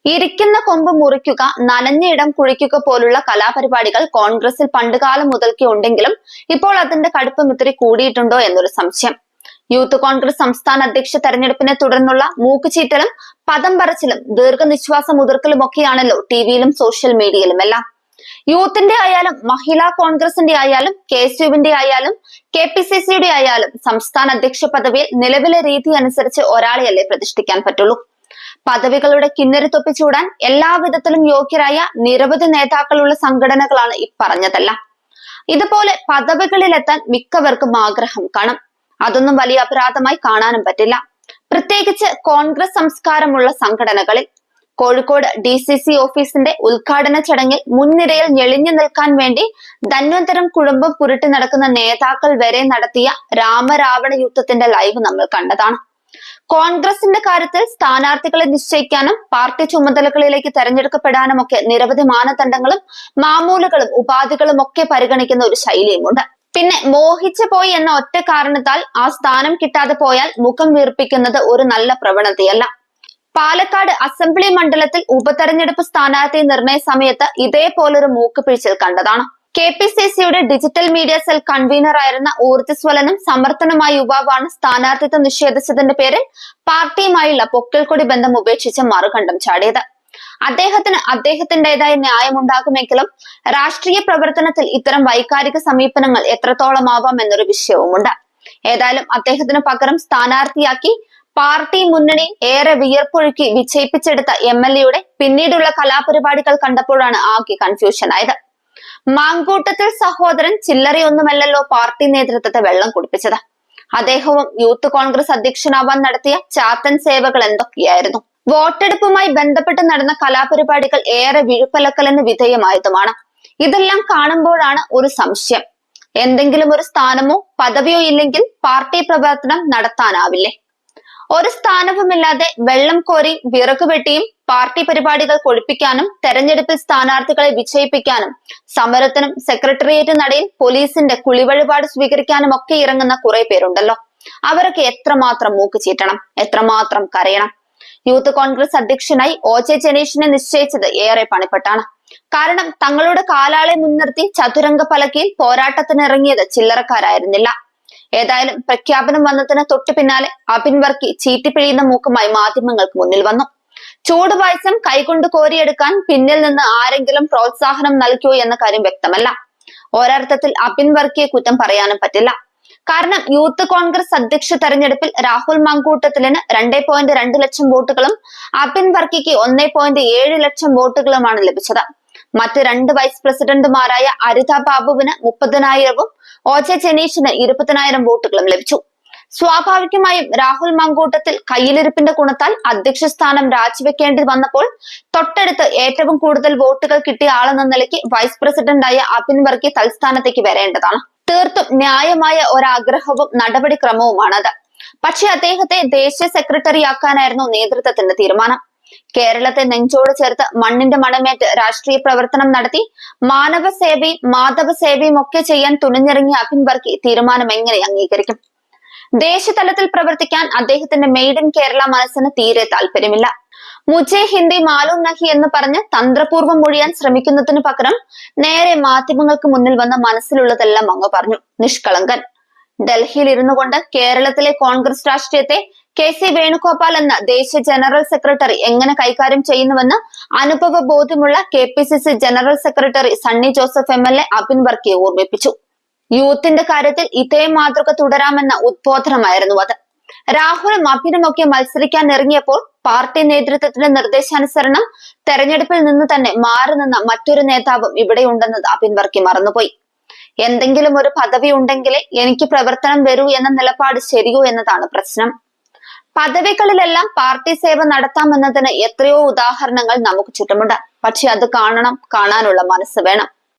ഇരിക്കുന്ന കൊമ്പ് മുറിക്കുക, നനഞ്ഞ ഇടം കുഴിക്കുക പോലുള്ള കലാപരിപാടികൾ കോൺഗ്രസിൽ പണ്ടുകാലം മുതൽക്കേ ഉണ്ടെങ്കിലും ഇപ്പോൾ അതിന്റെ കടുപ്പം ഇത്തിരി കൂടിയിട്ടുണ്ടോ എന്നൊരു സംശയം. യൂത്ത് കോൺഗ്രസ് സംസ്ഥാന അധ്യക്ഷ തെരഞ്ഞെടുപ്പിനെ തുടർന്നുള്ള മൂക്കുചീറ്റലും പദം പറച്ചിലും ദീർഘനിശ്വാസ മുതിർക്കലും ഒക്കെയാണല്ലോ ടിവിയിലും സോഷ്യൽ മീഡിയയിലുമെല്ലാം. യൂത്തിന്റെ ആയാലും മഹിളാ കോൺഗ്രസിന്റെ ആയാലും KSUവിന്റെ ആയാലും KPCCയുടെ ആയാലും സംസ്ഥാന അധ്യക്ഷ പദവിയിൽ നിലവിലെ രീതി അനുസരിച്ച് ഒരാളെയല്ലേ പ്രതിഷ്ഠിക്കാൻ പറ്റുള്ളൂ. പദവികളുടെ കിന്നരി തൊപ്പിച്ചൂടാൻ എല്ലാവിധത്തിലും യോഗ്യരായ നിരവധി നേതാക്കളുള്ള സംഘടനകളാണ് ഇപ്പറഞ്ഞതെല്ലാം. ഇതുപോലെ പദവികളിലെത്താൻ മിക്കവർക്കും ആഗ്രഹം കാണും. അതൊന്നും വലിയ അപരാധമായി കാണാനും പറ്റില്ല, പ്രത്യേകിച്ച് കോൺഗ്രസ് സംസ്കാരമുള്ള സംഘടനകളിൽ. കോഴിക്കോട് DCC ഓഫീസിന്റെ ഉദ്ഘാടന ചടങ്ങിൽ മുൻനിരയിൽ ഞെളിഞ്ഞു നിൽക്കാൻ വേണ്ടി ധന്വന്തരം കുടുംബം പുരട്ടി നടക്കുന്ന നേതാക്കൾ വരെ നടത്തിയ രാമരാവണ യുദ്ധത്തിന്റെ ലൈവ് നമ്മൾ കണ്ടതാണ്. കോൺഗ്രസിന്റെ കാര്യത്തിൽ സ്ഥാനാർത്ഥികളെ നിശ്ചയിക്കാനും പാർട്ടി ചുമതലകളിലേക്ക് തെരഞ്ഞെടുക്കപ്പെടാനും ഒക്കെ നിരവധി മാനദണ്ഡങ്ങളും മാമൂലുകളും ഉപാധികളും ഒക്കെ പരിഗണിക്കുന്ന ഒരു ശൈലിയുമുണ്ട്. പിന്നെ മോഹിച്ചു പോയി എന്ന ഒറ്റ കാരണത്താൽ ആ സ്ഥാനം കിട്ടാതെ പോയാൽ മുഖം വീർപ്പിക്കുന്നത് ഒരു നല്ല പ്രവണതയല്ല. പാലക്കാട് അസംബ്ലി മണ്ഡലത്തിൽ ഉപതെരഞ്ഞെടുപ്പ് സ്ഥാനാർത്ഥി നിർണയ സമയത്ത് ഇതേപോലൊരു മൂക്കുപിഴിച്ചിൽ കണ്ടതാണ്. KPCCയുടെ ഡിജിറ്റൽ മീഡിയ സെൽ കൺവീനർ ആയിരുന്ന ഊർജ്ജസ്വലനും സമർത്ഥനുമായ യുവാവാണ് സ്ഥാനാർത്ഥിത്വം നിഷേധിച്ചതിന്റെ പേരിൽ പാർട്ടിയുമായുള്ള പൊക്കിൾക്കൊടി ബന്ധം ഉപേക്ഷിച്ച് മറുകണ്ഠം ചാടിയത്. അദ്ദേഹത്തിന് അദ്ദേഹത്തിന്റേതായ ന്യായമുണ്ടാകുമെങ്കിലും രാഷ്ട്രീയ പ്രവർത്തനത്തിൽ ഇത്തരം വൈകാരിക സമീപനങ്ങൾ എത്രത്തോളമാവാം എന്നൊരു വിഷയവുമുണ്ട്. ഏതായാലും അദ്ദേഹത്തിന് പകരം സ്ഥാനാർത്ഥിയാക്കി പാർട്ടി മുന്നണി ഏറെ വിയർപ്പൊഴുക്കി വിജയിപ്പിച്ചെടുത്ത MLAയുടെ പിന്നീടുള്ള കലാപരിപാടികൾ കണ്ടപ്പോഴാണ് ആകെ കൺഫ്യൂഷൻ ആയത്. മാങ്കൂട്ടത്തിൽ സഹോദരൻ ചില്ലറയൊന്നുമല്ലല്ലോ പാർട്ടി നേതൃത്വത്തെ വെള്ളം കുടിപ്പിച്ചത്. അദ്ദേഹവും യൂത്ത് കോൺഗ്രസ് അധ്യക്ഷനാവാൻ നടത്തിയ ചാത്തൻ സേവകൾ എന്തൊക്കെയായിരുന്നു? വോട്ടെടുപ്പുമായി ബന്ധപ്പെട്ട് നടന്ന കലാപരിപാടികൾ ഏറെ വിഴുപ്പലക്കലിന് വിധേയമായതുമാണ്. ഇതെല്ലാം കാണുമ്പോഴാണ് ഒരു സംശയം, എന്തെങ്കിലും ഒരു സ്ഥാനമോ പദവിയോ ഇല്ലെങ്കിൽ പാർട്ടി പ്രവർത്തനം നടത്താനാവില്ലേ? ഒരു സ്ഥാനവുമില്ലാതെ വെള്ളം കോരിയും വിറകുവെട്ടിയും പാർട്ടി പരിപാടികൾ കൊഴിപ്പിക്കാനും തെരഞ്ഞെടുപ്പിൽ സ്ഥാനാർത്ഥികളെ വിജയിപ്പിക്കാനും സമരത്തിനും സെക്രട്ടേറിയറ്റ് നടയിൽ പോലീസിന്റെ കുളിവഴിപാട് സ്വീകരിക്കാനും ഒക്കെ ഇറങ്ങുന്ന കുറെ പേരുണ്ടല്ലോ. അവരൊക്കെ എത്രമാത്രം മൂക്ക് ചീറ്റണം, എത്രമാത്രം കരയണം. യൂത്ത് കോൺഗ്രസ് അധ്യക്ഷനായി OJ ജനീഷിനെ നിശ്ചയിച്ചത് ഏറെ പണിപ്പെട്ടാണ്. കാരണം തങ്ങളുടെ കാലാളെ മുൻനിർത്തി ചതുരംഗ പലകയിൽ പോരാട്ടത്തിനിറങ്ങിയത് ചില്ലറക്കാരായിരുന്നില്ല. ഏതായാലും പ്രഖ്യാപനം വന്നതിന് തൊട്ടു പിന്നാലെ അബിൻ വർക്കി ചീറ്റിപ്പിഴിയുന്ന മൂക്കുമായി മാധ്യമങ്ങൾക്ക് മുന്നിൽ വന്നു. ചൂടുപായസം കൈകൊണ്ട് കോരിയെടുക്കാൻ പിന്നിൽ നിന്ന് ആരെങ്കിലും പ്രോത്സാഹനം നൽകിയോ എന്ന കാര്യം വ്യക്തമല്ല. ഒരർത്ഥത്തിൽ അബിൻ വർക്കിയെ കുറ്റം പറയാനും പറ്റില്ല. കാരണം യൂത്ത് കോൺഗ്രസ് അധ്യക്ഷ തെരഞ്ഞെടുപ്പിൽ രാഹുൽ മാങ്കൂട്ടത്തിലിന് 2.2 ലക്ഷം വോട്ടുകളും അബിൻ വർക്കിക്ക് 1.7 ലക്ഷം വോട്ടുകളുമാണ് ലഭിച്ചത്. മറ്റ് 2 വൈസ് പ്രസിഡന്റുമാരായ അരിത ബാബുവിന് 30,000-ഉം OJ ജനീഷിന് 20,000 വോട്ടുകളും ലഭിച്ചു. സ്വാഭാവികമായും രാഹുൽ മാങ്കൂട്ടത്തിൽ കയ്യിലിരിപ്പിന്റെ ഗുണത്താൽ അധ്യക്ഷ സ്ഥാനം രാജിവെക്കേണ്ടി വന്നപ്പോൾ തൊട്ടടുത്ത് ഏറ്റവും കൂടുതൽ വോട്ടുകൾ കിട്ടിയ ആളെന്ന നിലയ്ക്ക് വൈസ് പ്രസിഡന്റായ അബിൻ വർക്കി തൽസ്ഥാനത്തേക്ക് വരേണ്ടതാണ്. തീർത്തും ന്യായമായ ഒരാഗ്രഹവും നടപടിക്രമവുമാണത്. പക്ഷെ അദ്ദേഹത്തെ ദേശീയ സെക്രട്ടറിയാക്കാനായിരുന്നു നേതൃത്വത്തിന്റെ തീരുമാനം. കേരളത്തെ നെഞ്ചോട് ചേർത്ത് മണ്ണിന്റെ മണമേറ്റ് രാഷ്ട്രീയ പ്രവർത്തനം നടത്തി മാനവ സേവയും മാധവ സേവയും ഒക്കെ ചെയ്യാൻ തുനിഞ്ഞിറങ്ങിയ അബിൻ വർക്കി തീരുമാനം എങ്ങനെ അംഗീകരിക്കും? ദേശതലത്തിൽ പ്രവർത്തിക്കാൻ അദ്ദേഹത്തിന്റെ മെയ്ഡ് ഇൻ കേരള മനസ്സിന് തീരെ താല്പര്യമില്ല. മുജെ ഹിന്ദി മാലൂം നഹി എന്ന് പറഞ്ഞ് തന്ത്രപൂർവ്വം മൊഴിയാൻ ശ്രമിക്കുന്നതിന് പകരം നേരെ മാധ്യമങ്ങൾക്ക് മുന്നിൽ വന്ന മനസ്സിലുള്ളതെല്ലാം അങ്ങ് പറഞ്ഞു. നിഷ്കളങ്കൻ. ഡൽഹിയിൽ ഇരുന്നു കൊണ്ട് കേരളത്തിലെ കോൺഗ്രസ് രാഷ്ട്രീയത്തെ KC വേണുഗോപാൽ എന്ന ദേശീയ ജനറൽ സെക്രട്ടറി എങ്ങനെ കൈകാര്യം ചെയ്യുന്നുവെന്ന് അനുഭവ ബോധ്യമുള്ള KPCC general secretary Sunny Joseph MLA Abin വർക്കിയെ ഓർമ്മിപ്പിച്ചു. യൂത്തിന്റെ കാര്യത്തിൽ ഇതേ മാതൃക തുടരാമെന്ന ഉദ്ബോധനമായിരുന്നു അത്. രാഹുലും അബിനുമൊക്കെ മത്സരിക്കാൻ ഇറങ്ങിയപ്പോൾ പാർട്ടി നേതൃത്വത്തിന്റെ നിർദ്ദേശാനുസരണം തെരഞ്ഞെടുപ്പിൽ നിന്ന് തന്നെ മാറി നിന്ന മറ്റൊരു നേതാവും ഇവിടെയുണ്ടെന്നത് അബിൻ വർക്കി മറന്നുപോയി. എന്തെങ്കിലും ഒരു പദവി ഉണ്ടെങ്കിലേ എനിക്ക് പ്രവർത്തനം വരൂ എന്ന നിലപാട് ശരിയോ എന്നതാണ് പ്രശ്നം. പദവികളിലെല്ലാം പാർട്ടി സേവ നടത്താമെന്നതിന് എത്രയോ ഉദാഹരണങ്ങൾ നമുക്ക് ചുറ്റുമുണ്ട്. പക്ഷെ അത് കാണാനുള്ള മനസ്സ് വേണം.